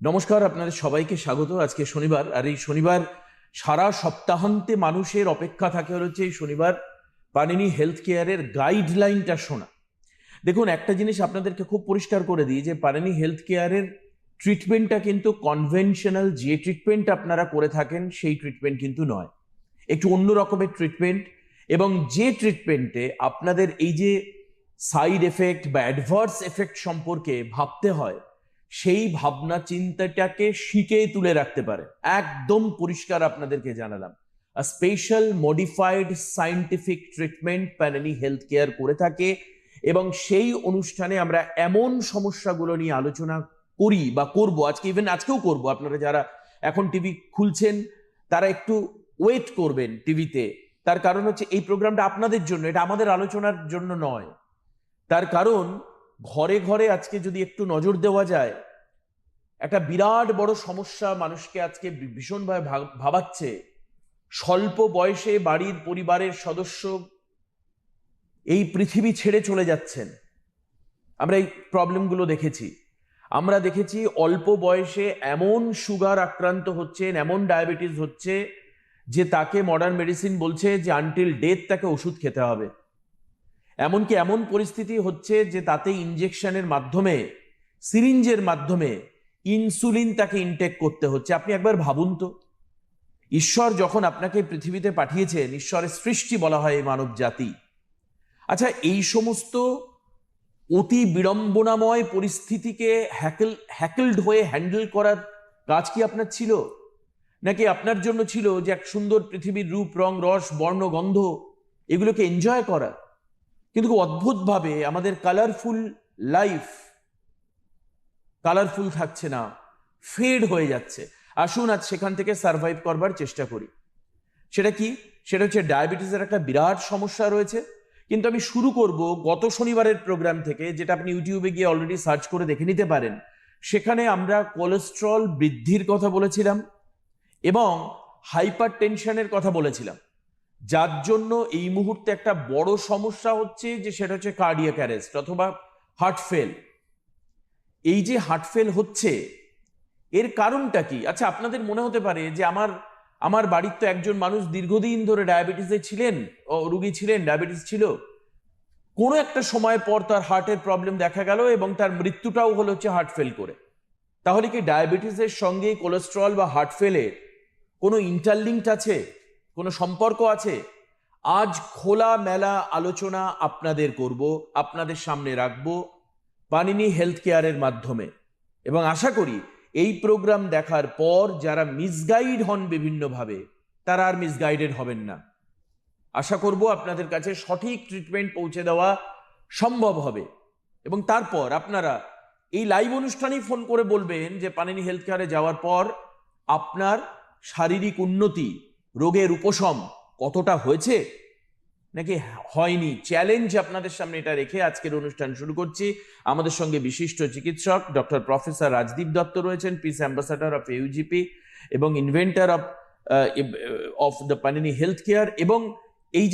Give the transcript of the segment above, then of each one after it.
নমস্কার, আপনাদের সবাইকে স্বাগত। আজকে শনিবার, আর এই শনিবার সারা সপ্তাহান্তে মানুষের অপেক্ষা থাকে হচ্ছে এই শনিবার পানিনি হেলথ কেয়ারের গাইডলাইনটা শোনা। দেখুন, একটা জিনিস আপনাদেরকে খুব পরিষ্কার করে দিই যে পানিনি হেলথ কেয়ারের ট্রিটমেন্টটা কিন্তু কনভেনশনাল যে ট্রিটমেন্ট আপনারা করে থাকেন সেই ট্রিটমেন্ট কিন্তু নয়, একটু অন্য রকমের ট্রিটমেন্ট। এবং যে ট্রিটমেন্টে আপনাদের এই যে সাইড এফেক্ট বা অ্যাডভার্স এফেক্ট সম্পর্কে ভাবতে হয়, সেই ভাবনা চিন্তাটাকে শিখে তুলে রাখতে পারে। একদম পরিষ্কার আপনাদেরকে জানালাম, স্পেশাল মডিফাইড সায়েন্টিফিক ট্রিটমেন্ট প্যানেনি হেলথ কেয়ার করে থাকে। এবং সেই অনুষ্ঠানে আমরা এমন সমস্যাগুলো নিয়ে আলোচনা করি বা করব, আজকে ইভেন আজকেও করব। আপনারা যারা এখন টিভি খুলছেন তারা একটু ওয়েট করবেন টিভিতে। তার কারণ হচ্ছে এই প্রোগ্রামটা আপনাদের জন্য, এটা আমাদের আলোচনার জন্য নয়। তার কারণ ঘরে ঘরে আজকে যদি একটু নজর দেওয়া যায়, একটা বিরাট বড় সমস্যা মানুষকে আজকে ভীষণভাবে ভাবাচ্ছে। স্বল্প বয়সে বাড়ির পরিবারের সদস্য এই পৃথিবী ছেড়ে চলে যাচ্ছেন। আমরা এই প্রবলেমগুলো দেখেছি। আমরা দেখেছি অল্প বয়সে এমন সুগার আক্রান্ত হচ্ছেন, এমন ডায়াবেটিস হচ্ছে যে তাকে মডার্ন মেডিসিন বলছে যে আনটিল ডেথ তাকে ওষুধ খেতে হবে। এমনকি এমন পরিস্থিতি হচ্ছে যে তাতে ইনজেকশনের মাধ্যমে, সিরিঞ্জের মাধ্যমে ইনসুলিন তাকে ইনটেক করতে হচ্ছে। আপনি একবার ভাবুন তো, ঈশ্বর যখন আপনাকে পৃথিবীতে পাঠিয়েছেন, ঈশ্বরের সৃষ্টি বলা হয় মানব জাতি। আচ্ছা, এই সমস্ত অতি বিড়ম্বনাময় পরিস্থিতিকে হ্যাকেলড হয়ে হ্যান্ডেল করার কাজ কি আপনার ছিল? নাকি আপনার জন্য ছিল যে এক সুন্দর পৃথিবীর রূপ, রং, রস, বর্ণ, গন্ধ এগুলোকে এনজয় করা? কিন্তু অদ্ভুতভাবে আমাদের কালারফুল লাইফ কালারফুল থাকছে না, ফেড হয়ে যাচ্ছে। আসুন আজ সেখান থেকে সার্ভাইভ করবার চেষ্টা করি। সেটা কি? সেটা হচ্ছে ডায়াবেটিসের একটা বিরাট সমস্যা রয়েছে। কিন্তু আমি শুরু করব গত শনিবারের প্রোগ্রাম থেকে, যেটা আপনি ইউটিউবে গিয়ে অলরেডি সার্চ করে দেখে নিতে পারেন। সেখানে আমরা কোলেস্ট্রল বৃদ্ধির কথা বলেছিলাম এবং হাইপার টেনশনের কথা বলেছিলাম, যার জন্য এই মুহূর্তে একটা বড় সমস্যা হচ্ছে যে সেটা হচ্ছে কার্ডিয়াক অ্যারেস্ট অথবা হার্ট ফেল। এই যে হার্ট ফেল হচ্ছে, এর কারণটা কি? আচ্ছা, আপনাদের মনে হতে পারে যে আমার বাড়ির তো একজন মানুষ দীর্ঘদিন ধরে ডায়াবেটিসে ছিলেন, রুগী ছিলেন, ডায়াবেটিস ছিল, কোনো একটা সময় পর তার হার্টের প্রবলেম দেখা গেল এবং তার মৃত্যুটাও হলো হচ্ছে হার্ট ফেল করে। তাহলে কি ডায়াবেটিসের সঙ্গে কোলেস্ট্রল বা হার্ট ফেলের কোনো ইন্টারলিঙ্ক আছে, কোনো সম্পর্ক আছে? আজ খোলা মেলা আলোচনা আপনাদের করব, আপনাদের সামনে রাখবো পানিনি হেলথ কেয়ারের মাধ্যমে। এবং আশা করি এই প্রোগ্রাম দেখার পর যারা মিসগাইড হন বিভিন্নভাবে, তারা আর মিসগাইডেড হবেন না। আশা করব আপনাদের কাছে সঠিক ট্রিটমেন্ট পৌঁছে দেওয়া সম্ভব হবে। এবং তারপর আপনারা এই লাইভ অনুষ্ঠানেই ফোন করে বলবেন যে পানিনি হেলথ কেয়ারে যাওয়ার পর আপনার শারীরিক উন্নতি, রোগের উপশম কতটা হয়েছে নাকি হয়নি। চ্যালেঞ্জ আপনাদের সামনে এটা রেখে আজকের অনুষ্ঠান শুরু করছি। আমাদের সঙ্গে বিশিষ্ট চিকিৎসক ডক্টর প্রফেসর রাজদীপ দত্ত রয়েছেন, পিস অ্যাম্বাসাডার অফ ইউজিপি এবং inventor of the panini health care. এবং এই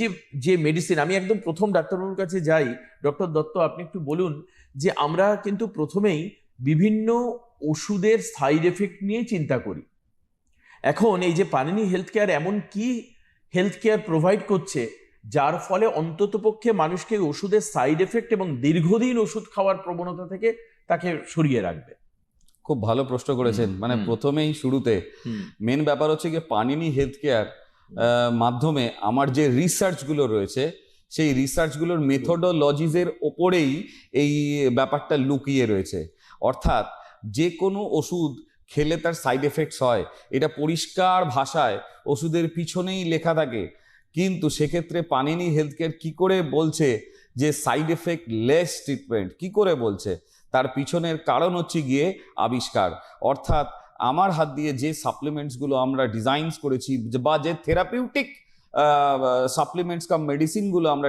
যে মেডিসিন, আমি একদম প্রথম ডাক্তারবাবুর কাছে যাই। ডক্টর দত্ত, আপনি একটু বলুন যে আমরা কিন্তু প্রথমেই বিভিন্ন ওষুধের সাইড এফেক্ট নিয়ে চিন্তা করি। এখন এই যে পানিনি হেলথ কেয়ার এমন কি হেলথ কেয়ার প্রোভাইড করছে যার ফলে অন্ততপক্ষে মানুষকে ওষুধের সাইড এফেক্ট এবং দীর্ঘদিন ওষুধ খাওয়ার প্রবণতা থেকে তাকে সরিয়ে রাখবে? খুব ভালো প্রশ্ন করেছেন। মানে প্রথমেই শুরুতে মেন ব্যাপার হচ্ছে কি, পানিনি হেলথ কেয়ার মাধ্যমে আমার যে রিসার্চগুলো রয়েছে, সেই রিসার্চগুলোর মেথোডোলজিজের ওপরেই এই ব্যাপারটা লুকিয়ে রয়েছে। অর্থাৎ যে কোনো ওষুধ খেলে তার সাইড এফেক্টস হয়, এটা পরিষ্কার ভাষায় ওষুধের পিছনেই লেখা থাকে। কিন্তু সেক্ষেত্রে পানিনি হেলথ কেয়ার কী করে বলছে যে সাইড এফেক্ট লেস ট্রিটমেন্ট, কী করে বলছে? তার পিছনের কারণ হচ্ছে গিয়ে আবিষ্কার। অর্থাৎ আমার হাত দিয়ে যে সাপ্লিমেন্টসগুলো আমরা ডিজাইনস করেছি বা যে থেরাপিউটিক সাপ্লিমেন্টস কাম মেডিসিনগুলো আমরা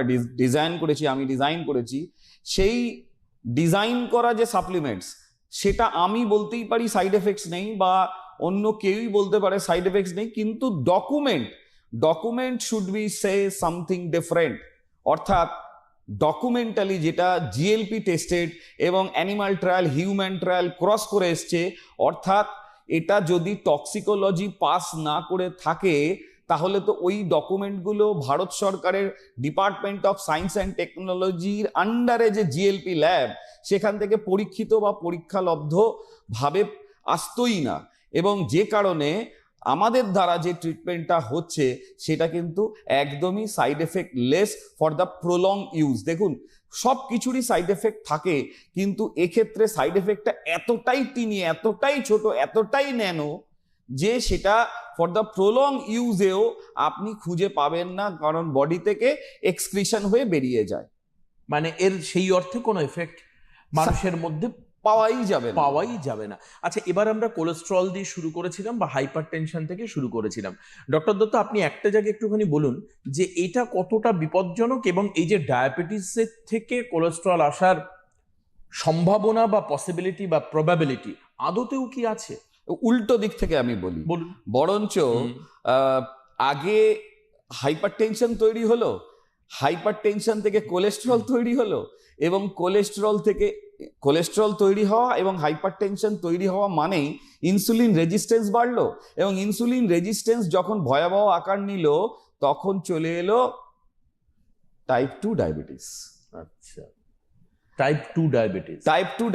আমি ডিজাইন করেছি, সেই ডিজাইন করা যে সাপ্লিমেন্টস, সেটা আমি বলতেই পারি সাইড এফেক্টস নেই, বা অন্য কেউই বলতে পারে সাইড এফেক্টস নেই, কিন্তু document should be say something different. অর্থাৎ ডকুমেন্টালি যেটা জিএলপি টেস্টেড এবং animal trial human trial cross করে এসছে, অর্থাৎ এটা যদি টক্সিকোলজি পাস না করে থাকে তাহলে তো ওই ডকুমেন্টগুলো ভারত সরকারের ডিপার্টমেন্ট অফ সায়েন্স অ্যান্ড টেকনোলজির আন্ডারে যে জিএলপি ল্যাব, সেখান থেকে পরীক্ষিত বা পরীক্ষালব্ধ ভাবে আসতোই না। এবং যে কারণে আমাদের দ্বারা যে ট্রিটমেন্টটা হচ্ছে সেটা কিন্তু একদমই side effect less for the prolong use. দেখুন, সব কিছুরই সাইড এফেক্ট থাকে, কিন্তু এক্ষেত্রে সাইড এফেক্টটা এতটাই টিনি, এতটাই ছোট, এতটাই ন্যানো যে সেটা ফর দ্য প্রলং ইউজেও আপনি খুঁজে পাবেন না, কারণ বডি থেকে এক্সক্রিশন হয়ে বেরিয়ে যায়। মানে এর সেই অর্থে কোনো এফেক্ট মানুষের মধ্যে পাওয়াই যাবে না। আচ্ছা, এবার আমরা কোলেস্ট্রল দিয়ে শুরু করেছিলাম বা হাইপার টেনশন থেকে শুরু করেছিলাম। ডক্টর দত্ত, আপনি একটা জায়গায় একটুখানি বলুন যে এটা কতটা বিপজ্জনক, এবং এই যে ডায়াবেটিসের থেকে কোলেস্ট্রল আসার সম্ভাবনা বা পসিবিলিটি বা প্রবাবিলিটি আদতেও কি আছে? উল্টো দিক থেকে আমি বলি, বলুন। বরঞ্চ আগে হাইপার টেনশন তৈরি হলো, হাইপার টেনশন থেকে কোলেস্টেরল তৈরি হলো, এবং কোলেস্টেরল তৈরি হওয়া এবং হাইপার টেনশন তৈরি হওয়া মানেই ইনসুলিন রেজিস্ট্যান্স বাড়লো, এবং ইনসুলিন রেজিস্ট্যান্স যখন ভয়াবহ আকার নিল তখন চলে এলো টাইপ 2 ডায়াবেটিস। আচ্ছা, টাইপ 2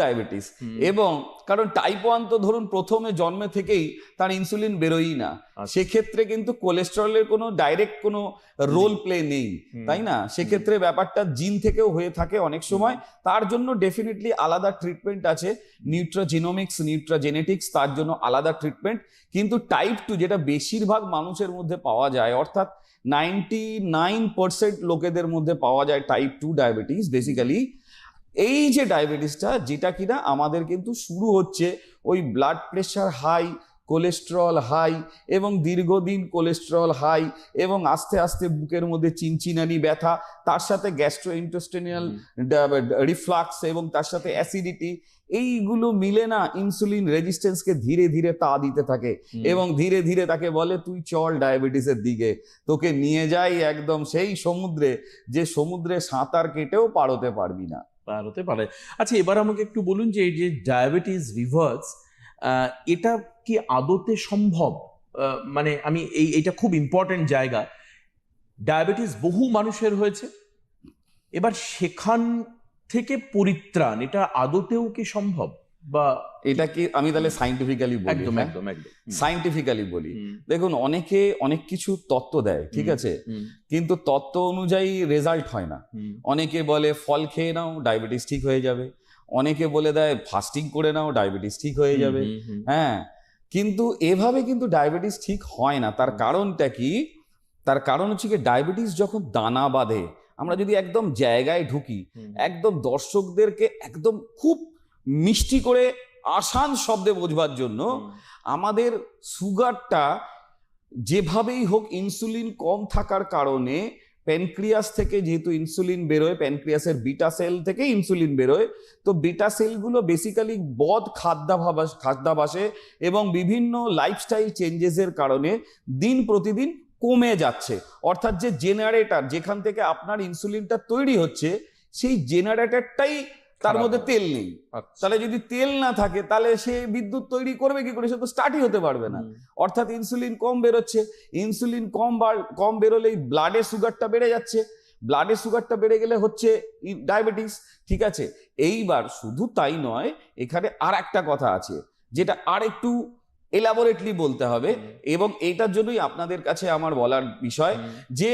ডায়াবেটিস। এবং কারণ টাইপ 1 তো ধরুন প্রথমে জন্মে থেকেই তার ইনসুলিন বেরোই না, সেক্ষেত্রে কিন্তু কোলেস্টেরলের কোনো ডাইরেক্ট কোনো রোল প্লে নেই, তাই না? সেক্ষেত্রে ব্যাপারটা জিন থেকেও হয়ে থাকে অনেক সময়। তার জন্য ডেফিনেটলি আলাদা ট্রিটমেন্ট আছে, নিউট্রাজিনোমিক্স, নিউট্রাজেনেটিক্স, তার জন্য আলাদা ট্রিটমেন্ট। কিন্তু টাইপ 2 যেটা বেশিরভাগ মানুষের মধ্যে পাওয়া যায়, অর্থাৎ 99% লোকেদের মধ্যে পাওয়া যায় টাইপ 2 ডায়াবেটিস, বেসিক্যালি এই যে ডায়াবেটিসটা, যেটা কিনা আমাদের কিন্তু শুরু হচ্ছে ওই blood pressure high, cholesterol high, এবং দীর্ঘদিন কোলেস্টেরল হাই, এবং আস্তে আস্তে বুকের মধ্যে চিনচিনানি ব্যথা, তার সাথে গ্যাস্ট্রোইন্টেস্টিনাল রিফ্লাক্স, এবং তার সাথে অ্যাসিডিটি, এইগুলো মিলে না ইনসুলিন রেজিস্ট্যান্সকে ধীরে ধীরে তা দিতে থাকে, এবং ধীরে ধীরে তাকে বলে তুই চল ডায়াবেটিসের দিকে, তোকে নিয়ে যাই একদম সেই সমুদ্রে, যে সমুদ্রে সাঁতার কেটেও পার হতে পারবি না। হতে পারে। আচ্ছা, এবার আমাকে একটু বলুন যে এই যে ডায়াবেটিস রিভার্স, এটা কি আদতে সম্ভব? মানে আমি এইটা খুব ইম্পর্টেন্ট জায়গা। ডায়াবেটিস বহু মানুষের হয়েছে, এবার সেখান থেকে পরিত্রাণ এটা আদতেও কি সম্ভব? বা এটা কি আমি তাহলে সাইন্টিফিক্যালি বলি? একদম একদম একদম সাইন্টিফিক্যালি বলি। দেখুন, অনেকে অনেক কিছু তত্ত্ব দেয়, ঠিক আছে, কিন্তু তত্ত্ব অনুযায়ী রেজাল্ট হয় না। অনেকে বলে ফল খেয়ে নাও ডায়াবেটিস ঠিক হয়ে যাবে, অনেকে বলে দেয় ফাস্টিং করে নাও ডায়াবেটিস ঠিক হয়ে যাবে। হ্যাঁ, কিন্তু এভাবে কিন্তু ডায়াবেটিস ঠিক হয় না। তার কারণটা কি? তার কারণ হচ্ছে কি, ডায়াবেটিস যখন দানা বাঁধে, আমরা যদি একদম জায়গায় ঢুকি, একদম দর্শকদেরকে একদম খুব মিষ্টি করে আসান শব্দে বোঝবার জন্য, আমাদের সুগারটা যেভাবেই হোক ইনসুলিন কম থাকার কারণে প্যানক্রিয়াস থেকে যেহেতু ইনসুলিন বেরোয়, প্যানক্রিয়াসের বিটা সেল থেকে ইনসুলিন বেরোয়, তো বিটা সেলগুলো বেসিক্যালি বদ খাদ্যাভ্যাসে এবং বিভিন্ন লাইফস্টাইল চেঞ্জেসের কারণে দিন প্রতিদিন কমে যাচ্ছে। অর্থাৎ যে জেনারেটর যেখান থেকে আপনার ইনসুলিনটা তৈরি হচ্ছে, সেই জেনারেটরটাই তার মধ্যে তেল নেই। তাহলে যদি তেল না থাকে তাহলে সে বিদ্যুৎ তৈরি করবে কি করে? সে তো স্টার্টই হতে পারবে না। অর্থাৎ ইনসুলিন কম বেরোচ্ছে, ইনসুলিন কম বেরোলেই ব্লাডের সুগারটা বেড়ে যাচ্ছে, ব্লাডের সুগারটা বেড়ে গেলে হচ্ছে ডায়াবেটিস। ঠিক আছে, এইবার শুধু তাই নয়, এখানে আর একটা কথা আছে যেটা আর একটু এলাবোরেটলি বলতে হবে, এবং এইটার জন্যই আপনাদের কাছে আমার বলার বিষয় যে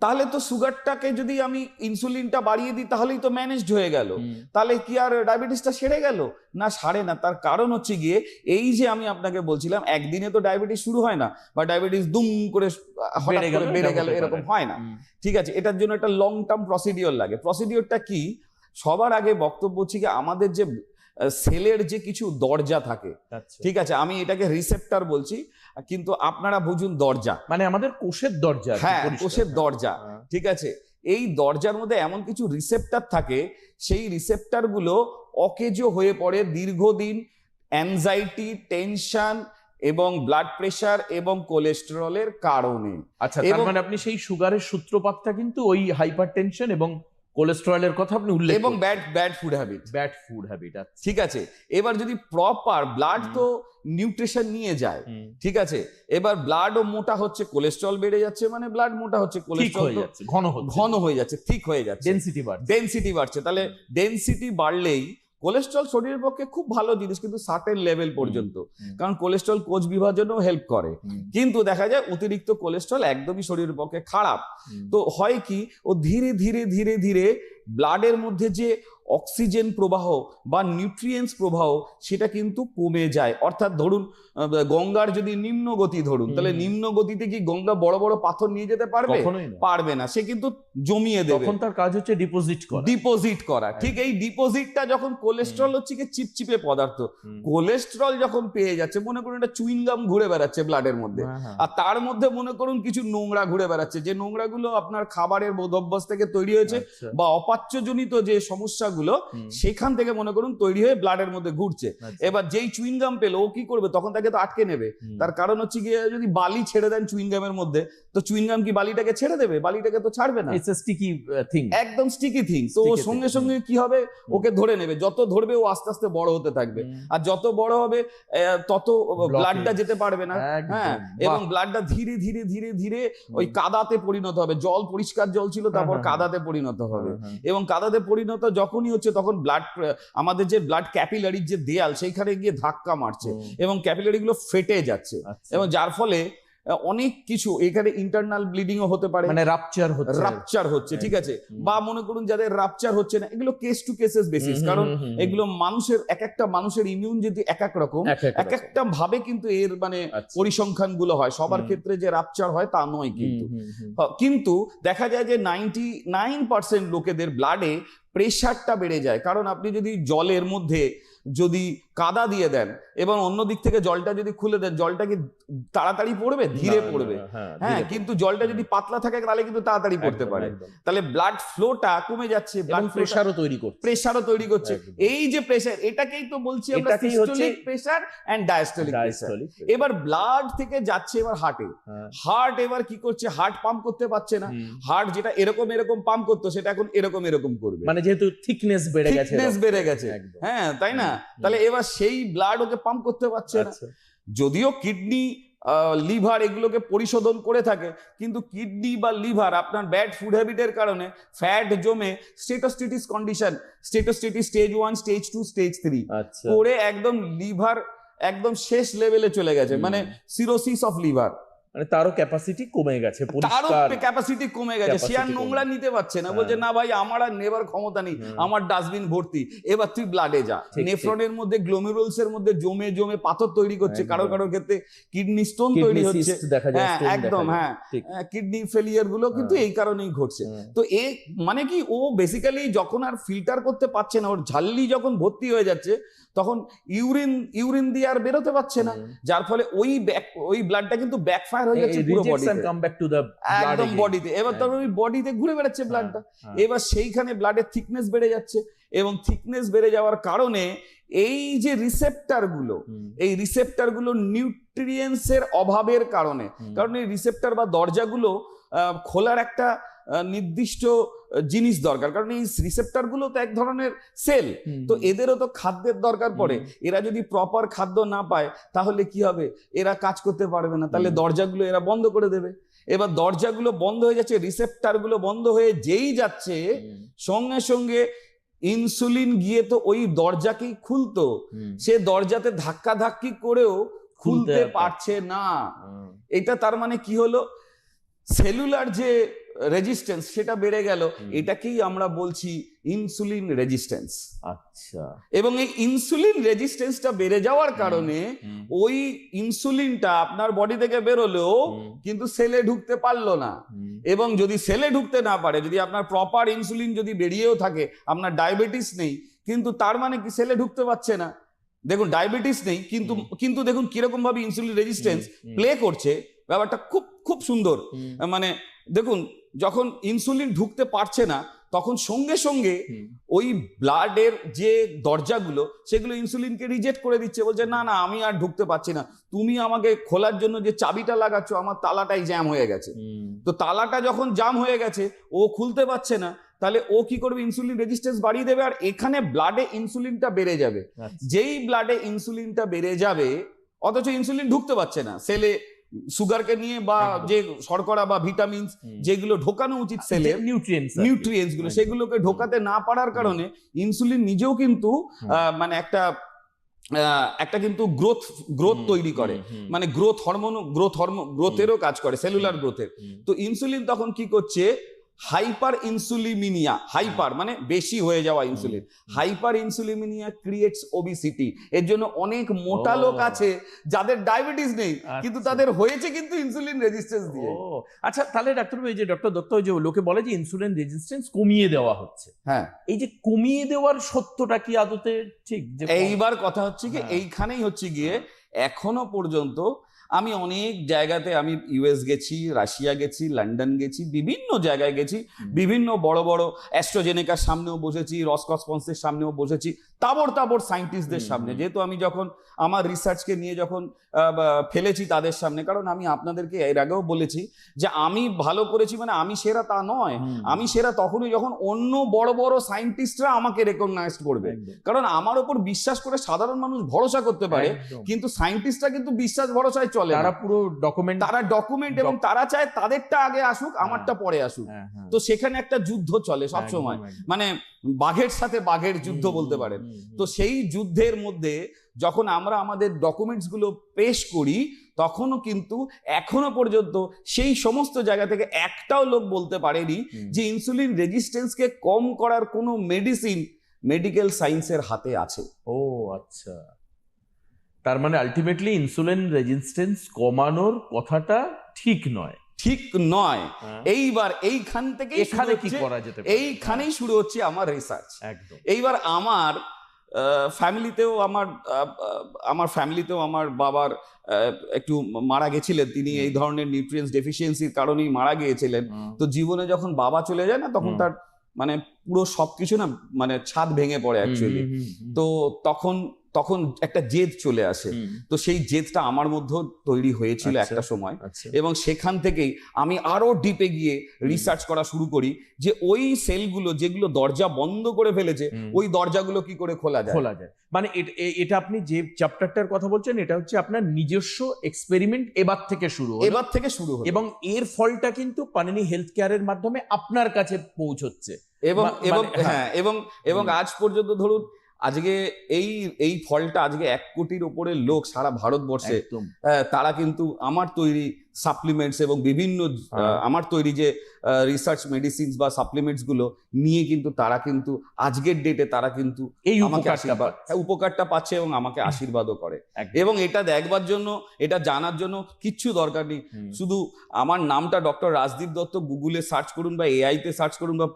তাহলে তো সুগারটাকে যদি আমি ইনসুলিনটা বাড়িয়ে দিই তাহলেই তো ম্যানেজড হয়ে গেল, তাহলে কি আর ডায়াবেটিসটা সেরে গেল? না, সারে না। তার কারণ হচ্ছে গিয়ে এই যে আমি আপনাকে বলছিলাম, একদিনে তো ডায়াবেটিস শুরু হয় না, বা ডায়াবেটিস দুম করে হঠাৎ করে বেড়ে গেল, এরকম হয় না। ঠিক আছে, এটার জন্য একটা লং টার্ম প্রসিডিওর লাগে। প্রসিডিওরটা কি? সবার আগে বক্তব্য হচ্ছে কি, আমাদের যে সেলের যে কিছু দরজা থাকে, ঠিক আছে, আমি এটাকে রিসেপ্টর বলছি, কিন্তু আপনারা বুঝুন দরজা, মানে আমাদের কোষের দরজা। হ্যাঁ, কোষের দরজা। ঠিক আছে, এই দরজার মধ্যে এমন কিছু রিসেপ্টর থাকে, সেই রিসেপ্টর গুলো অকেজো হয়ে পড়ে দীর্ঘদিন অ্যাংজাইটি, টেনশন এবং ব্লাড প্রেশার এবং কোলেস্টেরলের কারণে। আচ্ছা, তার মানে আপনি সেই সুগারের সূত্রপাতটা কিন্তু ওই হাইপারটেনশন এবং কোলেস্টেরলের কথা আপনি উল্লেখ এবং bad food habit. Bad food habit আছে, ঠিক আছে। এবার যদি প্রপার ব্লাড তো নিউট্রিশন নিয়ে যায়, ঠিক আছে, এবার ব্লাডও মোটা হচ্ছে, কোলেস্ট্রল বেড়ে যাচ্ছে, মানে ব্লাড মোটা হচ্ছে, ঠিক কোলেস্ট্রল হয়ে যাচ্ছে, ঘন হয়ে যাচ্ছে, ঠিক হয়ে যাচ্ছে, ডেনসিটি বাড়ছে। তাহলে ডেনসিটি বাড়লেই কোলেস্ট্রল শরীরের পক্ষে খুব ভালো জিনিস, কিন্তু সার্টেন লেভেল পর্যন্ত, কারণ কোলেস্ট্রল কোষ বিভাজনেও হেল্প করে। কিন্তু দেখা যায় অতিরিক্ত কোলেস্ট্রল একদমই শরীরের পক্ষে খারাপ। তো হয় কি, ও ধীরে ধীরে ধীরে ধীরে ব্লাডের মধ্যে যে অক্সিজেন প্রবাহ বা নিউট্রিয়েন্টস প্রবাহ সেটা কিন্তু কমে যায়। অর্থাৎ ধরুন গঙ্গার যদি নিম্ন গতি ধরুন, তাহলে নিম্ন গতিতে কি গঙ্গা বড় বড় পাথর নিয়ে যেতে পারবে? পারবে না, সে কিন্তু জমিয়ে দেবে। তখন তার কাজ হচ্ছে ডিপোজিট করা। ঠিক এই ডিপোজিটটা যখন কোলেস্ট্রল হচ্ছে কি চিপচিপে পদার্থ, কোলেস্ট্রল যখন পেয়ে যাচ্ছে, মনে করুন একটা চুইংগাম ঘুরে বেড়াচ্ছে ব্লাডের মধ্যে, আর তার মধ্যে মনে করুন কিছু নোংরা ঘুরে বেড়াচ্ছে, যে নোংরাগুলো আপনার খাবারের বদভ্যাস থেকে তৈরি হয়েছে বা অপাচ্যজনিত যে সমস্যাগুলো সেখান থেকে মনে করুন তৈরি হয়ে ব্লাডের মধ্যে ঘুরছে। এবার যেই চুইংগাম পেলো ও কি করবে, তখন তাকে তো আটকে নেবে। তার কারণ হচ্ছে গিয়ে যদি বালি ছেড়ে দেন চুইংগামের মধ্যে, তো চুইংগাম কি বালিটাকে ছেড়ে দেবে? বালিটাকে তো ছাড়বে না, একদম স্টিকি থিং। তো ও সঙ্গে সঙ্গে কি হবে, ওকে ধরে নেবে, যত ধরবে ও আস্তে আস্তে বড় হতে থাকবে, আর যত বড় হবে তত ব্লাডটা যেতে পারবে না। হ্যাঁ, এবং ব্লাডটা ধীরে ধীরে ধীরে ধীরে ওই কাদাতে পরিণত হবে। জল পরিষ্কার জল ছিল, তারপর কাদাতে পরিণত হবে, এবং কাদাতে পরিণত যখনই হচ্ছে তখন ব্লাড, আমাদের যে ব্লাড ক্যাপিলারির যে দেয়াল সেইখানে গিয়ে ধাক্কা মারছে এবং ক্যাপিলারি গুলো ফেটে যাচ্ছে, এবং যার ফলে অনেক কিছু এখানে ইন্টারনাল ব্লিডিং ও হতে পারে, মানে রাপচার হচ্ছে, ঠিক আছে। বা মনে করুন যাদের রাপচার হচ্ছে না, এগুলো কেস টু কেসেস বেসিস, কারণ এগুলো মানুষের এক একটা মানুষের ইমিউন যদি এক এক রকম, এক একটা ভাবে কিন্তু এর মানে পরিসংখ্যান গুলো হয়, সবার ক্ষেত্রে যে রাপচার হয় তা নয়। কিন্তু দেখা যায় যে 99% লোকেদের ব্লাডে প্রেশারটা বেড়ে যায়, কারণ আপনি যদি জলের মধ্যে যদি কাদা দিয়ে দেন এবং অন্য দিক থেকে জলটা যদি খুলে দেন, জলটা কি তাড়াতাড়ি পড়বে? ধীরে পড়বে। হ্যাঁ, কিন্তু জলটা যদি পাতলা থাকে তাহলে কিন্তু তাড়াতাড়ি পড়তে পারে। তাহলে ব্লাড ফ্লোটা কমে যাচ্ছে, ব্লাড প্রেশারও তৈরি করছে। এই যে প্রেশার, এটাকেই তো বলছি আমরা systolic pressure and diastolic pressure. এবার ব্লাড থেকে যাচ্ছে এবার হার্টে, হার্ট এবার কি করছে, হার্ট পাম্প করতে পারছে না, হার্ট যেটা এরকম এরকম পাম্প করতো সেটা এখন এরকম এরকম করবে, মানে যেহেতু থিকনেস বেড়ে গেছে। হ্যাঁ, তাই না? তাহলে এবার সেই ব্লাড ওকে পাম্প করতে পারছে না। যদিও কিডনি লিভার এগুলোকে পরিশোধন করে থাকে, কিন্তু কিডনি বা লিভার আপনার ব্যাড ফুড হ্যাবিটের কারণে ফ্যাট জমে স্টেটোস্টেটিস কন্ডিশন, স্টেটোস্টেটিস স্টেজ 1, স্টেজ 2, স্টেজ 3 করে একদম লিভার একদম শেষ লেভেলে চলে গেছে, মানে সিরোসিস অফ লিভার, মানে তারও ক্যাপাসিটি কমে গেছে, সে আর নোংরা নিতে পারছে না, বলছে না ভাই আমার আর নেবার ক্ষমতা নেই, আমার ডাস্টবিন ভর্তি, এবার তুই ব্লাডে যা। নেফ্রনের মধ্যে গ্লোমেরুলস এর মধ্যে জমে জমে পাথর তৈরি করছে, কারোর ক্ষেত্রে কিডনি স্টোন তৈরি হচ্ছে, একদম কিডনি ফেলিয়ার গুলো কিন্তু এই কারণেই ঘটছে। তো এ মানে কি, ও বেসিক্যালি যখন আর ফিল্টার করতে পারছে না, ওর ঝাল্লি যখন ভর্তি হয়ে যাচ্ছে, তখন ইউরিন দিয়ে আর বেরোতে পারছে না, যার ফলে ওই ব্লাডটা কিন্তু ব্যাকফায়ার হয়ে যাচ্ছে পুরো বডিতে, একদম বডিতে। এবার তখন ওই বডিতে ঘুরে বেড়াচ্ছে ব্লাডটা, এবার সেইখানে ব্লাডের থিকনেস বেড়ে যাচ্ছে, এবং থিকনেস বেড়ে যাওয়ার কারণে এই যে রিসেপ্টর গুলো নিউট্রিয়েন্টস এর অভাবের কারণে, কারণ এই রিসেপ্টর বা দরজাগুলো খোলার একটা নির্দিষ্ট জিনিস দরকার, কারণ এই রিসেপ্টর গুলো তো এক ধরনের সেল, তো এদেরও তো খাদ্যের দরকার পড়ে। এরা যদি প্রপার খাদ্য না পায় তাহলে কি হবে, এরা কাজ করতে পারবে না, তাহলে দরজাগুলো এরা বন্ধ করে দেবে। এবার দরজাগুলো বন্ধ হয়ে যাচ্ছে, রিসেপ্টর গুলো বন্ধ হয়ে যেই যাচ্ছে, সঙ্গে সঙ্গে ইনসুলিন গিয়ে তো ওই দরজাকেই খুলতো, সে দরজাতে ধাক্কা ধাক্কি করেও খুলতে পারছে না। এটা তার মানে কি হলো, সেলুলার যে রেজিস্ট্যান্স সেটা বেড়ে গেল, এটাকেই আমরা বলছি ইনসুলিন রেজিস্ট্যান্স। আচ্ছা, এবং এই ইনসুলিন রেজিস্ট্যান্সটা বেড়ে যাওয়ার কারণে ওই ইনসুলিনটা আপনার বডি থেকে বেরোলেও কিন্তু সেলে ঢুকতে পারলো না, এবং যদি সেলে ঢুকতে না পারে, যদি আপনার প্রপার ইনসুলিন যদি বেরিয়েও থাকে, আপনার ডায়াবেটিস নেই, কিন্তু তার মানে কি সেলে ঢুকতে পারছে না। দেখুন, ডায়াবেটিস নেই কিন্তু দেখুন কিরকম ভাবে ইনসুলিন রেজিস্ট্যান্স প্লে করছে, ব্যাপারটা খুব খুব সুন্দর। মানে দেখুন, যখন ইনসুলিন ঢুকতে পারছে না, তখন সঙ্গে সঙ্গে ওই ব্লাডের যে দরজাগুলো সেগুলো ইনসুলিনকে রিজেক্ট করে দিচ্ছে, বলছে না না আমি আর ঢুকতে পারছি না, তুমি আমাকে খোলার জন্য যে চাবিটা লাগাচ্ছ আমার তালাটাই জ্যাম হয়ে গেছে। তো তালাটা যখন জ্যাম হয়ে গেছে, ও খুলতে পারছে না, তাহলে ও কি করবে, ইনসুলিন রেজিস্ট্যান্স বাড়িয়ে দেবে, আর এখানে ব্লাডে ইনসুলিনটা বেড়ে যাবে। যেই ব্লাডে ইনসুলিনটা বেড়ে যাবে, অথচ ইনসুলিন ঢুকতে পারছে না সেলে, সুগারকে নিয়ে বা যে শর্করা বা ভিটামিনস যেগুলো ঢোকানো উচিত সেলে, নিউট্রিয়েন্টস গুলো, সেগুলোকে ঢোকাতে না পারার কারণে ইনসুলিন নিজেও কিন্তু মানে একটা কিন্তু গ্রোথ তৈরি করে, মানে গ্রোথেরও কাজ করে, সেলুলার গ্রোথের। তো ইনসুলিন তখন কি করছে, হাইপার ইনসুলিমিনিয়া, হাইপার মানে বেশি হয়ে যাওয়া ইনসুলিন, হাইপার ইনসুলিমিনিয়া ক্রিয়েটস ওবিসিটি। এর জন্য অনেক মোটা লোক আছে যাদের ডায়াবেটিস নেই, কিন্তু তাদের হয়েছে কিন্তু ইনসুলিন রেজিস্ট্যান্স দিয়ে। আচ্ছা, তাহলে ডাক্তারবাবু, এই যে ডক্টর দত্ত, যে লোকে বলে যে ইনসুলিন রেজিস্ট্যান্স কমিয়ে দেওয়া হচ্ছে, হ্যাঁ, এই যে কমিয়ে দেওয়ার সত্যটা কি আদতে ঠিক? যে এইবার কথা হচ্ছে কি, এইখানেই হচ্ছে গিয়ে এখনো পর্যন্ত আমি অনেক জায়গাতে, আমি ইউএস গেছি, রাশিয়া গেছি, লন্ডন গেছি, বিভিন্ন জায়গায় গেছি, বিভিন্ন বড় বড় অ্যাস্ট্রাজেনেকার সামনেও বসেছি, রসকসপন্সের সামনেও বসেছি, তাবড় সায়েন্টিস্টদের সামনে। যেহেতু আমি যখন আমার রিসার্চকে নিয়ে যখন ফেলেছি তাদের সামনে, কারণ আমি আপনাদেরকে এর আগেও বলেছি যে আমি ভালো করেছি মানে আমি সেরা তা নয়, আমি সেরা তখনই যখন অন্য বড় বড় সায়েন্টিস্টরা আমাকে রেকগনাইজ করবে, কারণ আমার ওপর বিশ্বাস করে সাধারণ মানুষ ভরসা করতে পারে, কিন্তু সায়েন্টিস্টরা কিন্তু বিশ্বাস ভরসায় চলে, তারা পুরো ডকুমেন্ট এবং তারা চায় তাদেরটা আগে আসুক, আমারটা পরে আসুক। তো সেখানে একটা যুদ্ধ চলে সব সময়, মানে বাঘের সাথে বাঘের যুদ্ধ বলতে পারেন। তো সেই যুদ্ধের মধ্যে যখন আমরা আমাদের ডকুমেন্টস গুলো পেশ করি, তখনও কিন্তু এখনো পর্যন্ত সেই সমস্ত জায়গা থেকে একটাও লোক বলতে পারেনি যে ইনসুলিন রেজিস্ট্যান্সকে কম করার কোনো মেডিসিন মেডিকেল সায়েন্সের হাতে আছে। ও আচ্ছা, তার মানে আলটিমেটলি ইনসুলিন রেজিস্ট্যান্স কমানোর কথাটা ঠিক নয়। এইবার এইখান থেকে এখানে কি করা যেতে পারে, এইখানেই শুরু হচ্ছে আমার রিসার্চ। একদম। এইবার আমার ফ্যামিলিতেও আমার বাবার একটু মারা গেছিলেন, তিনি এই ধরনের নিউট্রিয়েন্টস ডেফিসিয়েন্সির কারণেই মারা গিয়েছিলেন। তো জীবনে যখন বাবা চলে যায় না, তখন তার মানে পুরো সবকিছু না মানে ছাদ ভেঙে পড়ে অ্যাকচুয়ালি। তো তখন একটা জেদ চলে আসে। তো সেই জেদটা আমার মধ্যে তৈরি হয়েছিল একটা সময়, এবং সেখান থেকেই আমি আরো ডিপে গিয়ে রিসার্চ করা শুরু করি যে ওই সেলগুলো যেগুলো দরজা বন্ধ করে ফেলেছে, ওই দরজাগুলো কি করে খোলা যায়। মানে এটা আপনি যে চ্যাপ্টারটার কথা বলছেন, এটা হচ্ছে আপনার নিজস্ব এক্সপেরিমেন্ট, এবার থেকে শুরু হলো, এবং এর ফলটা কিন্তু পানিনি হেলথ কেয়ারের মাধ্যমে আপনার কাছে পৌঁছচ্ছে। এবং আজ পর্যন্ত ধরুন আজকে এই ফলটা আজকে 1 কোটির উপরে লোক সারা ভারতবর্ষে, তারা কিন্তু আমার তৈরি সাপ্লিমেন্টস এবং বিভিন্ন আমার তৈরি যে রিসার্চ মেডিসিনস বা সাপ্লিমেন্টস গুলো নিয়ে কিন্তু তারা কিন্তু আজকের ডেটে তারা কিন্তু এই উপকারটা পাচ্ছে এবং আমাকে আশীর্বাদও করে। এবং এটা দেখবার জন্য, এটা জানার জন্য কিচ্ছু দরকার নেই, শুধু আমার নামটা ডক্টর রাজদীপ দত্ত গুগলে সার্চ করুন বা AI তে সার্চ করুন বা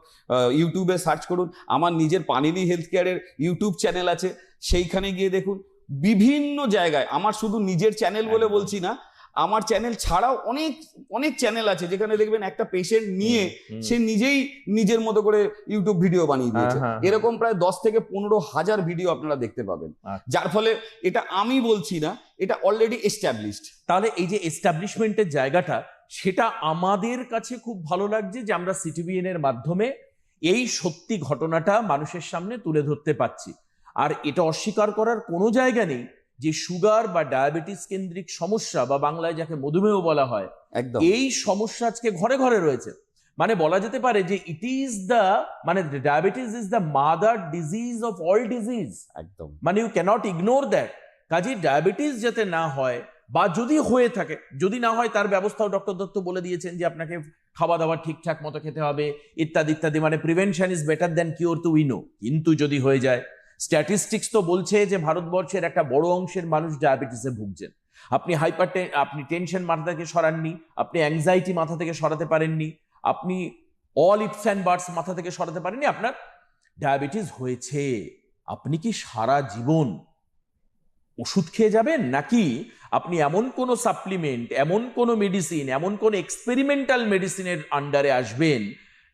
ইউটিউবে সার্চ করুন। আমার নিজের পানিনি হেলথ কেয়ারের ইউটিউব চ্যানেল আছে, সেইখানে গিয়ে দেখুন বিভিন্ন জায়গায়। আমার শুধু নিজের চ্যানেল বলে বলছি না, আমার চ্যানেল ছাড়াও অনেক অনেক চ্যানেল আছে যেখানে দেখবেন একটা পেশেন্ট নিয়ে সে নিজেই নিজের মতো করে ইউটিউব ভিডিও বানিয়ে দিয়েছে। এরকম প্রায় 10 থেকে 15 হাজার ভিডিও আপনারা দেখতে পাবেন, যার ফলে এটা আমি বলছি না, এটা অলরেডি এস্টাবলিশড। তাহলে এই যে এস্টাবলিশমেন্টের জায়গাটা, সেটা আমাদের কাছে খুব ভালো লাগছে যে আমরা সিটিভিএন এর মাধ্যমে এই সত্যি ঘটনাটা মানুষের সামনে তুলে ধরতে পারছি। আর এটা অস্বীকার করার কোনো জায়গা নেই যে সুগার বা ডায়াবেটিস কেন্দ্রিক সমস্যা, বা বাংলায় যাকে মধুমেহ বলা হয়, এই সমস্যা আজকে ঘরে ঘরে রয়েছে। মানে বলা যেতে পারে যে ইট ইজ দ্য, মানে diabetes is the mother disease of all disease. একদম, মানে ইউ ক্যানট ইগনোর দ্যাট। কাজে ডায়াবেটিস যাতে না হয়, বা যদি হয়ে থাকে, যদি না হয় তার ব্যবস্থাও ডক্টর দত্ত বলে দিয়েছেন যে আপনাকে খাওয়া দাওয়া ঠিকঠাক মতো খেতে হবে, ইত্যাদি ইত্যাদি। মানে prevention is better than cure to we know. কিন্তু যদি হয়ে যায়, স্ট্যাটিস্টিক্স তো বলছে যে ভারতবর্ষের একটা বড় অংশের মানুষ ডায়াবেটিসে ভুগছেন। আপনি টেনশন মাথা থেকে সরাননি, আপনি অ্যাংজাইটি মাথা থেকে সরাতে পারেননি, আপনি অল ইপস অ্যান্ড বার্ডস মাথা থেকে সরাতে পারেননি, আপনার ডায়াবেটিস হয়েছে। আপনি কি সারা জীবন ওষুধ খেয়ে যাবেন, নাকি আপনি এমন কোনো সাপ্লিমেন্ট, এমন কোনো মেডিসিন, এমন কোনো এক্সপেরিমেন্টাল মেডিসিনের আন্ডারে আসবেন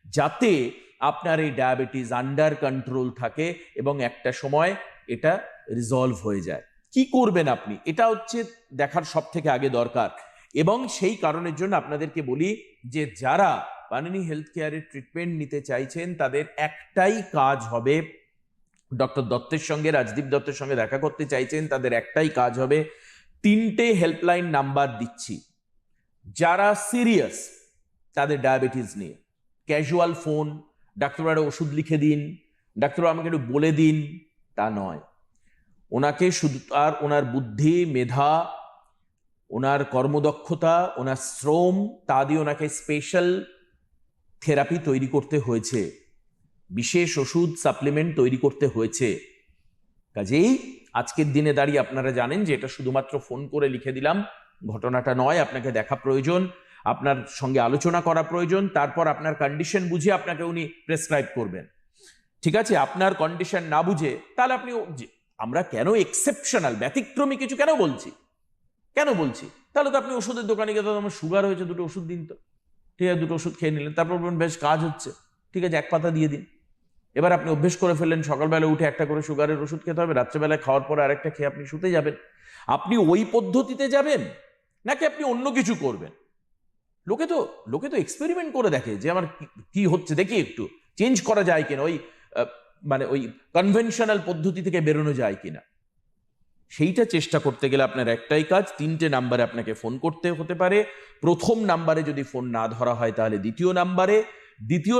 যাতে আপনার এই ডায়াবেটিস আন্ডার কন্ট্রোল থাকে এবং একটা সময় এটা রিজলভ হয়ে যায়? কি করবেন আপনি, এটা হচ্ছে দেখার সব থেকে আগে দরকার। এবং সেই কারণের জন্য আপনাদেরকে বলি যে যারা পানিনি হেলথ কেয়ারের ট্রিটমেন্ট নিতে চাইছেন তাদের একটাই কাজ হবে, ডক্টর দত্তের সঙ্গে, রাজদীপ দত্তের সঙ্গে দেখা করতে চাইছেন তাদের একটাই কাজ হবে, 3টে হেল্পলাইন নাম্বার দিচ্ছি। যারা সিরিয়াস তাদের ডায়াবেটিস নিয়ে, ক্যাজুয়াল ফোন, ডাক্তারবাবু ওষুধ লিখে দিন, ডাক্তারবাবু আমাকে একটু বলে দিন, তা নয়। ওনাকে শুধু আর ওনার বুদ্ধি, মেধা, ওনার কর্মদক্ষতা, ওনার শ্রম, তা দিয়ে ওনাকে স্পেশাল থেরাপি তৈরি করতে হয়েছে, বিশেষ ওষুধ সাপ্লিমেন্ট তৈরি করতে হয়েছে। কাজেই আজকের দিনে দাঁড়িয়ে আপনারা জানেন যে এটা শুধুমাত্র ফোন করে লিখে দিলাম ঘটনাটা নয়, আপনাকে দেখা প্রয়োজন, আপনার সঙ্গে আলোচনা করা প্রয়োজন, তারপর আপনার কন্ডিশন বুঝে আপনাকে উনি প্রেসক্রাইব করবেন। ঠিক আছে, আপনার কন্ডিশন না বুঝে তাহলে আপনি, আমরা কেন এক্সেপশনাল, ব্যতিক্রমী কিছু কেন বলছি, তাহলে তো আপনি ওষুধের দোকানে গিয়ে, তো আমার সুগার হয়েছে, 2টো ওষুধ দিন তো, ঠিক আছে, 2টো ওষুধ খেয়ে নিলেন, তারপর বলবেন বেশ কাজ হচ্ছে, ঠিক আছে 1 পাতা দিয়ে দিন। এবার আপনি অভ্যেস করে ফেললেন সকালবেলা উঠে একটা করে সুগারের ওষুধ খেতে হবে, রাত্রেবেলায় খাওয়ার পরে আরেকটা খেয়ে আপনি শুতে যাবেন। আপনি ওই পদ্ধতিতে যাবেন নাকি আপনি অন্য কিছু করবেন? লোকে তো এক্সপেরিমেন্ট করে দেখে যে আমার কি হচ্ছে, দেখি একটু চেঞ্জ করা যায় কিনা, ওই কনভেনশনাল পদ্ধতি থেকে বেরোনো যায় কিনা। সেইটা চেষ্টা করতে গেলে আপনার একটাই কাজ, 3টে নাম্বারে আপনাকে ফোন করতে হতে পারে। প্রথম নাম্বারে যদি ফোন না ধরা হয় তাহলে দ্বিতীয়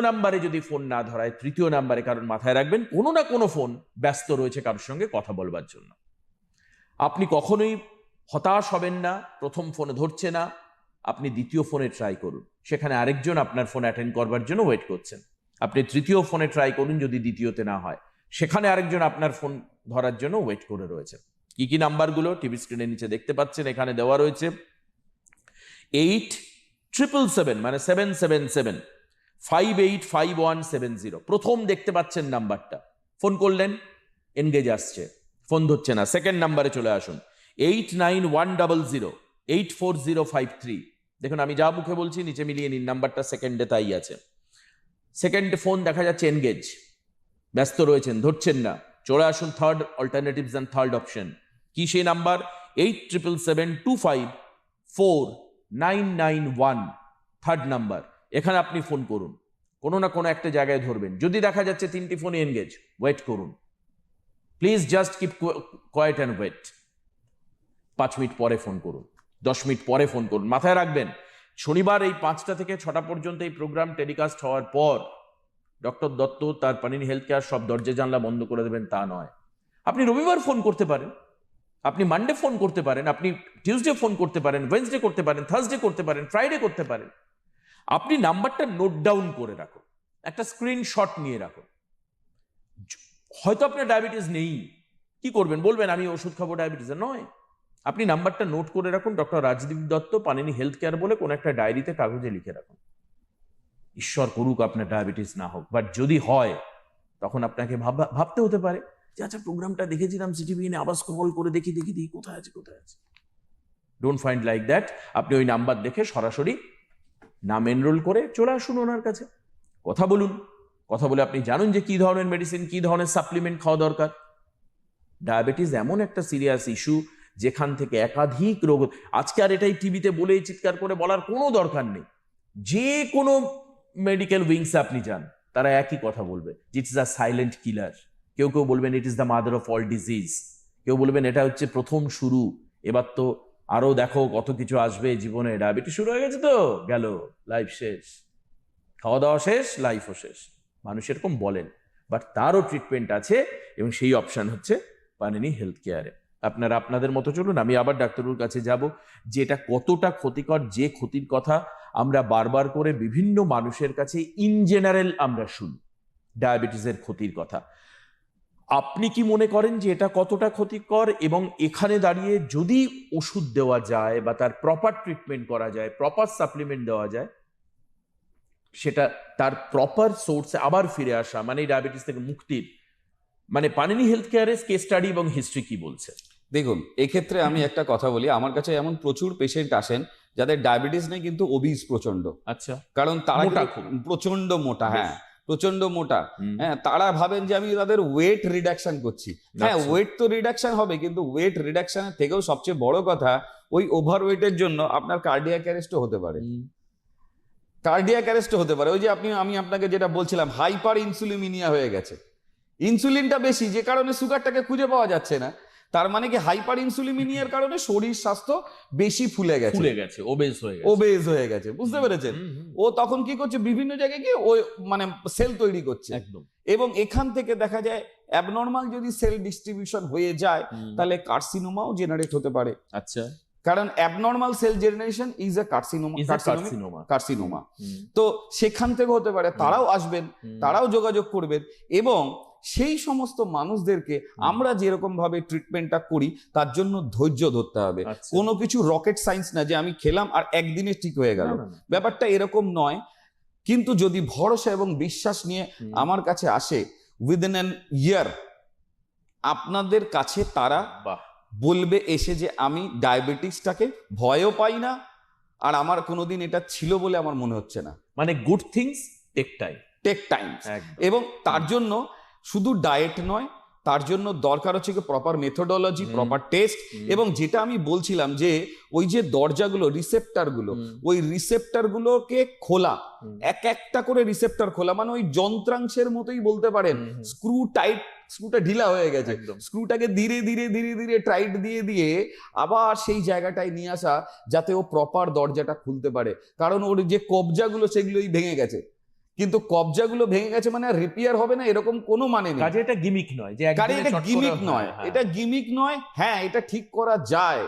নাম্বারে যদি ফোন না ধরা হয় তৃতীয় নাম্বারে, কারণ মাথায় রাখবেন কোনো না কোনো ফোন ব্যস্ত রয়েছে কারোর সঙ্গে কথা বলবার জন্য। আপনি কখনোই হতাশ হবেন না, প্রথম ফোনে ধরছে না, আপনি দ্বিতীয় ফোনে ট্রাই করুন, সেখানে আরেকজন আপনার ফোন অ্যাটেন্ড করবার জন্য ওয়েট করছেন। আপনি তৃতীয় ফোনে ট্রাই করুন, যদি দ্বিতীয়তে না হয় সেখানে আরেকজন আপনার ফোন ধরার জন্য ওয়েট করে রয়েছে। কি কি নাম্বারগুলো টিভি স্ক্রিনের নিচে দেখতে পাচ্ছেন, এখানে দেওয়া রয়েছে। 8777 মানে 777 585170, প্রথম দেখতে পাচ্ছেন নাম্বারটা, ফোন করলেন, এনগেজ আসছে, ফোন ধরছে না। সেকেন্ড নাম্বারে চলে আসুন, 89100 84053। দেখুন আমি যা মুখে বলছি নিচে মিলিয়ে নিন, নাম্বারটা সেকেন্ডে তাই আছে। সেকেন্ডে ফোন দেখা যাচ্ছে এনগেজ, ব্যস্ত রয়েছেন, ধরছেন না, চলে আসুন third alternatives and third option. কি সেই নাম্বার? 8777254991, third number. এখানে আপনি ফোন করুন, কোনো না কোনো একটা জায়গায় ধরবেন। যদি দেখা যাচ্ছে 3টি ফোনে এনগেজ, ওয়েট করুন, please just keep quiet and wait. 5 minute পরে ফোন করুন, 10 মিনিট পরে ফোন করুন। মাথায় রাখবেন শনিবার এই 5টা থেকে 6টা পর্যন্ত এই প্রোগ্রাম টেলিকাস্ট হওয়ার পর ডক্টর দত্ত তার পানিনি হেলথ কেয়ার সব দরজা জানলা বন্ধ করে দেবেন তা নয়। আপনি রবিবার ফোন করতে পারেন, আপনি মানডে ফোন করতে পারেন, আপনি টিউসডে ফোন করতে পারেন, ওয়েডনেসডে করতে পারেন, থার্সডে করতে পারেন, ফ্রাইডে করতে পারেন। আপনি নাম্বারটা নোট ডাউন করে রাখুন, একটা স্ক্রিনশট নিয়ে রাখুন। হয়তো আপনার ডায়াবেটিস নেই, কি করবেন? বলবেন আমি ওষুধ খাবো ডায়াবেটিসের? নয়, আপনি নাম্বারটা নোট করে রাখুন, doctor Rajdeep Dutta panini health care বলে কোনো একটা ডায়েরিতে কাগজে লিখে রাখুন। ঈশ্বর করুক আপনার ডায়াবেটিস না হোক, বাট যদি হয় তখন আপনাকে ভাবতে হতে পারে যে আচ্ছা প্রোগ্রামটা দেখেছিলাম সিটিভিএনে, আবার স্ক্রল করে দেখি কোথায় আছে। Don't find like that. আপনি ওই নাম্বার দেখে সরাসরি নাম এনরোল করে চলে আসুন ওনার কাছে, কথা বলুন। কথা বলে আপনি জানুন যে কি ধরনের মেডিসিন, কি ধরনের সাপ্লিমেন্ট খাওয়া দরকার। ডায়াবেটিস এমন একটা সিরিয়াস ইস্যু যেখান থেকে একাধিক রোগ, আজকে আর এটাই টিভিতে বলেই চিৎকার করে বলার কোনো দরকার নেই। যে কোনো মেডিকেল উইংসে আপনি যান, তারা একই কথা বলবে, it is a silent killer. কেউ বলবেন it is the mother of all disease, কেউ বলবেন এটা হচ্ছে প্রথম শুরু, এবার তো আরো দেখো কত কিছু আসবে জীবনে। ডায়াবেটিস শুরু হয়ে গেছে তো গেল, লাইফ শেষ, খাওয়া দাওয়া শেষ, লাইফও শেষ। মানুষ এরকম বলেন, বাট তারও ট্রিটমেন্ট আছে এবং সেই অপশন হচ্ছে পানিনি হেলথ কেয়ারে। আপনারা আপনাদের মতো চলুন, আমি আবার ডাক্তারবাবুর কাছে যাব যে এটা কতটা ক্ষতিকর, যে ক্ষতির কথা আমরা বারবার করে বিভিন্ন মানুষের কাছে ইন জেনারেল আমরা শুনি, ডায়াবেটিসের ক্ষতির কথা। আপনি কি মনে করেন যে এটা কতটা ক্ষতিকর? এবং এখানে দাঁড়িয়ে যদি ওষুধ দেওয়া যায় বা তার প্রপার ট্রিটমেন্ট করা যায়, প্রপার সাপ্লিমেন্ট দেওয়া যায়, সেটা তার প্রপার সোর্সে আবার ফিরে আসা, মানে ডায়াবেটিস থেকে মুক্তির, মানে পানিনি হেলথ কেয়ারের কেস স্টাডি এবং হিস্ট্রি কি বলছে? দেখুন, এক্ষেত্রে আমি একটা কথা বলি, আমার কাছে এমন প্রচুর পেশেন্ট আসেন যাদের ডায়াবেটিস নেই কিন্তু ওবিস প্রচন্ড। আচ্ছা, কারণ তারা মোটা, প্রচন্ড মোটা, হ্যাঁ প্রচন্ড মোটা, হ্যাঁ তারা ভাবেন যে আমি তাদের ওয়েট রিডাকশন করছি। হ্যাঁ ওয়েট তো রিডাকশন হবে, কিন্তু ওয়েট রিডাকশনের থেকেও সবচেয়ে বড় কথা, ওই ওভার ওয়েটের জন্য আপনার কার্ডিয়াক অ্যারেস্টও হতে পারে। কার্ডিয়াক অ্যারেস্ট হতে পারে। ওই যে আমি আপনাকে যেটা বলছিলাম, হাইপার ইনসুলিমিনিয়া হয়ে গেছে, ইনসুলিনটা বেশি, যে কারণে সুগারটাকে খুঁজে পাওয়া যাচ্ছে না। তার মানে কি হাইপার ইনসুলিমিনিয়ার কারণে শরীর স্বাস্থ্য বেশি ফুলে গেছে, ওবেজ হয়ে গেছে, বুঝতে পেরেছেন? ও তখন কি করছে, বিভিন্ন জায়গায় গিয়ে ও মানে সেল তৈরি করছে একদম। এবং এখান থেকে দেখা যায় অ্যাবনর্মাল যদি সেল ডিস্ট্রিবিউশন হয়ে যায় তাহলে কার্সিনোমাও জেনারেট হতে পারে। আচ্ছা, কারণ abnormal cell generation is a carcinoma. তো সেখান থেকে হতে পারে, তারাও আসবেন, তারাও যোগাযোগ করবেন এবং সেই সমস্ত মানুষদেরকে আমরা যেরকম ভাবে ট্রিটমেন্টটা করি তার জন্য ধৈর্য ধরতে হবে। কোনো কিছু রকেট সায়েন্স না যে আমি খেলাম আর একদিনে ঠিক হয়ে গেল, ব্যাপারটা এরকম নয়। কিন্তু যদি ভরসা এবং বিশ্বাস নিয়ে আমার কাছে আসে, উইদিন অ্যান ইয়ার আপনাদের কাছে তারা বলবে এসে যে আমি ডায়াবেটিসটাকে ভয়ও পাই না, আর আমার কোনোদিন এটা ছিল বলে আমার মনে হচ্ছে না। মানে গুড থিংস টেক টাইম। এবং তার জন্য শুধু ডায়েট নয়, তার জন্য দরকার হচ্ছে কি প্রপার মেথোডোলজি, প্রপার টেস্ট, এবং যেটা আমি বলছিলাম যে ওই যে দরজাগুলো, রিসেপ্টারগুলো, ওই রিসেপ্টারগুলোকে খোলা, এক একটা করে রিসেপ্টার খোলা, মানে ওই যন্ত্রাংশের মতোই বলতে পারেন। স্ক্রুটা ঢিলা হয়ে গেছে, স্ক্রুটাকে ধীরে ধীরে ধীরে ধীরে টাইট দিয়ে দিয়ে আবার সেই জায়গাটায় নিয়ে আসা, যাতে ও প্রপার দরজাটা খুলতে পারে। কারণ ওর যে কবজাগুলো সেগুলোই ভেঙে গেছে, কিন্তু কবজাগুলো ভেঙে গেছে মানে রিপেয়ার হবে না এরকম কোনো মানে নেই। এটা গিমিক নয়, যে এটা গিমিক নয়, এটা গিমিক নয়। হ্যাঁ, এটা ঠিক করা যায়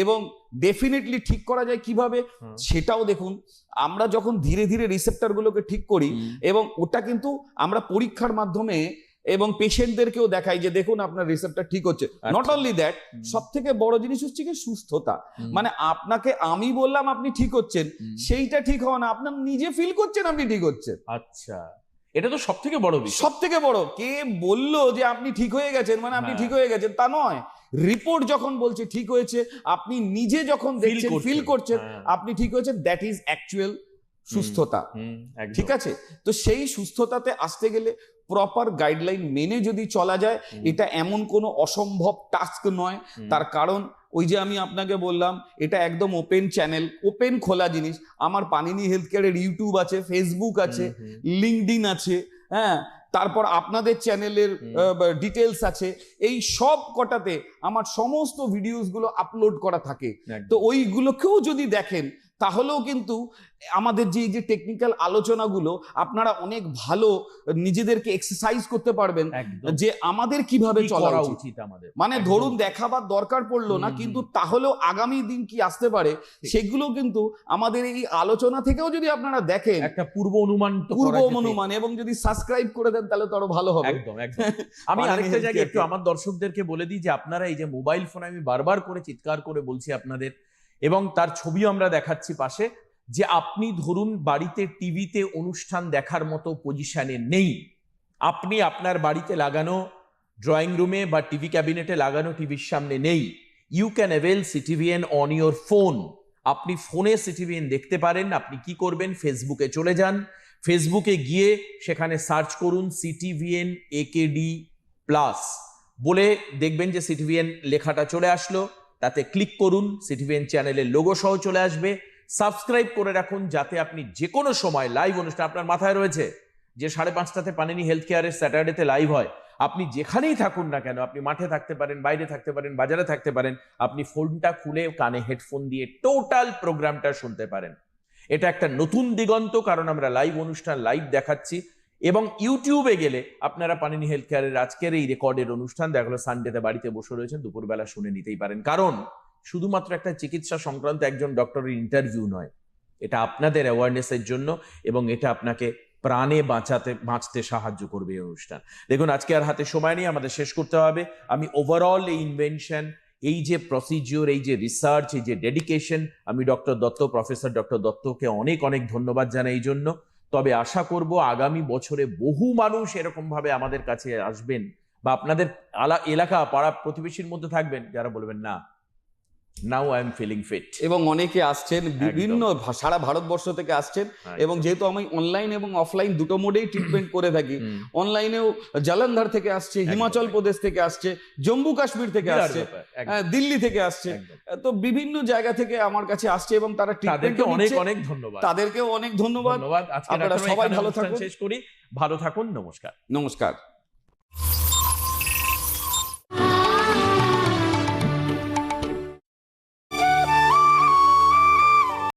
এবং ডেফিনেটলি ঠিক করা যায়। কিভাবে সেটাও দেখুন। আমরা যখন ধীরে ধীরে রিসেপ্টর গুলোকে ঠিক করি এবং ওটা কিন্তু আমরা পরীক্ষার মাধ্যমে এবং পেশেন্টদেরকেও দেখাই যে দেখুন আপনার রিসেপ্টর ঠিক হচ্ছে। নট অনলি দ্যাট, সব থেকে বড় জিনিস হচ্ছে কি সুস্থতা। মানে আপনাকে আমি বললাম আপনি ঠিক হচ্ছেন, সেইটা ঠিক হওয়া না, আপনার নিজে ফিল করছেন আপনি ঠিক হচ্ছেন। আচ্ছা, এটা তো সব থেকে বড় বিষয়। সব থেকে বড়, কে বললো যে আপনি ঠিক হয়ে গেছেন মানে আপনি ঠিক হয়ে গেছেন তা নয়। রিপোর্ট যখন বলছে ঠিক হয়েছে, আপনি নিজে যখন দেখছেন, ফিল করছেন আপনি ঠিক হয়েছেন, দ্যাট ইজ অ্যাকচুয়াল সুস্থতা। ঠিক আছে? তো সেই সুস্থতাতে আসতে গেলে প্রপার গাইডলাইন মেনে যদি চলা যায়, এটা এমন কোনো অসম্ভব টাস্ক নয়। তার কারণ ওই যে আমি আপনাকে বললাম, এটা একদম ওপেন চ্যানেল, ওপেন খোলা জিনিস। আমার পানিনি হেলথ কেয়ারের ইউটিউব আছে, ফেসবুক আছে, লিঙ্কডইন আছে, হ্যাঁ, তারপর আপনাদের চ্যানেলের ডিটেলস আছে। এই সব কটাতে আমার সমস্ত ভিডিওসগুলো আপলোড করা থাকে। তো ওইগুলোকেও যদি দেখেন তাহলেও কিন্তু আমাদের যে টেকনিক্যাল আলোচনাগুলো আপনারা অনেক ভালো নিজেদেরকে এক্সারসাইজ করতে পারবেন যে আমাদের কিভাবে চলা উচিত। মানে ধরুন দেখাবার দরকার পড়লো না, কিন্তু তাহলেও আগামী দিন কি আসতে পারে সেগুলো কিন্তু আমাদের এই আলোচনা থেকেও যদি আপনারা দেখেন, একটা পূর্ব অনুমান, এবং যদি সাবস্ক্রাইব করে দেন তাহলে তো আরো ভালো হবে। একদম। আমি আরেকটা জায়গায় একটু আমার দর্শকদেরকে বলে দিই যে আপনারা এই যে মোবাইল ফোন, আমি বারবার করে চিৎকার করে বলছি আপনাদের, এবং তার ছবিও আমরা দেখাচ্ছি পাশে, যে আপনি ধরুন বাড়িতে টিভিতে অনুষ্ঠান দেখার মতো পজিশনে নেই, আপনি আপনার বাড়িতে লাগানো ড্রয়িং রুমে বা টিভি ক্যাবিনেটে লাগানো টিভির সামনে নেই, you can avail CTVN on your phone. আপনি ফোনে সিটিভিএন দেখতে পারেন। আপনি কি করবেন, ফেসবুকে চলে যান, ফেসবুকে গিয়ে সেখানে সার্চ করুন সিটিভিএন একেডি প্লাস বলে, দেখবেন যে সিটিভিএন লেখাটা চলে আসলো, তাতে ক্লিক করুন, সিটিভিএন চ্যানেলের লোগো সহ চলে আসবে। সাবস্ক্রাইব করে রাখুন, যাতে আপনি যে কোনো সময় লাইভ অনুষ্ঠান, আপনার মাথায় রয়েছে যে 5:30টাতে পানিনি হেলথ কেয়ারের স্যাটারডেতে লাইভ হয়, আপনি যেখানেই থাকুন না কেন, আপনি মাঠে থাকতে পারেন, বাইরে থাকতে পারেন, বাজারে থাকতে পারেন, আপনি ফোনটা খুলে কানে হেডফোন দিয়ে টোটাল প্রোগ্রামটা শুনতে পারেন। এটা একটা নতুন দিগন্ত, কারণ আমরা লাইভ অনুষ্ঠান লাইভ দেখাচ্ছি। এবং ইউটিউবে গেলে আপনারা পানিনি হেলথ কেয়ারের আজকের এই রেকর্ডের অনুষ্ঠান দেখা গেলো সানডেতে বাড়িতে বসে রয়েছেন, দুপুরবেলা শুনে নিতেই পারেন। কারণ শুধুমাত্র একটা চিকিৎসা সংক্রান্ত একজন ডক্টরের ইন্টারভিউ নয়, এটা আপনাদের অ্যাওয়ারনেসের জন্য, এবং এটা আপনাকে প্রাণে বাঁচতে সাহায্য করবে এই অনুষ্ঠান। দেখুন, আজকে আর হাতে সময় নেই, আমাদের শেষ করতে হবে। আমি ওভারঅল এই ইনভেনশন, এই যে প্রসিজিওর, এই যে রিসার্চ, এই যে ডেডিকেশন, আমি প্রফেসর ডক্টর দত্তকে অনেক অনেক ধন্যবাদ জানাই এই জন্য। তবে আশা করব আগামী বছরে বহু মানুষ এরকম ভাবে আমাদের কাছে আসবেন, বা আপনাদের এলাকা পাড়া প্রতিবেশীর মধ্যে থাকবেন যারা বলবেন না now I am feeling fit. এবং অনেকে আসছেন বিভিন্ন সারা ভারতবর্ষ থেকে আসছেন, এবং যেহেতু আমি অনলাইন এবং অফলাইন দুটো মোডেই ট্রিটমেন্ট করে থাকি, অনলাইনেও জালন্ধর থেকে আসছে, হিমাচল প্রদেশ থেকে আসছে, জম্মু কাশ্মীর থেকে আসছে, দিল্লি থেকে আসছে, তো বিভিন্ন জায়গা থেকে আমার কাছে আসছে এবং তারা তাদেরকে অনেক অনেক ধন্যবাদ। তাদেরকেও অনেক ধন্যবাদ। আজকে আপনারা সবাই ভালো থাকুন, শেষ করি, ভালো থাকুন, নমস্কার। নমস্কার।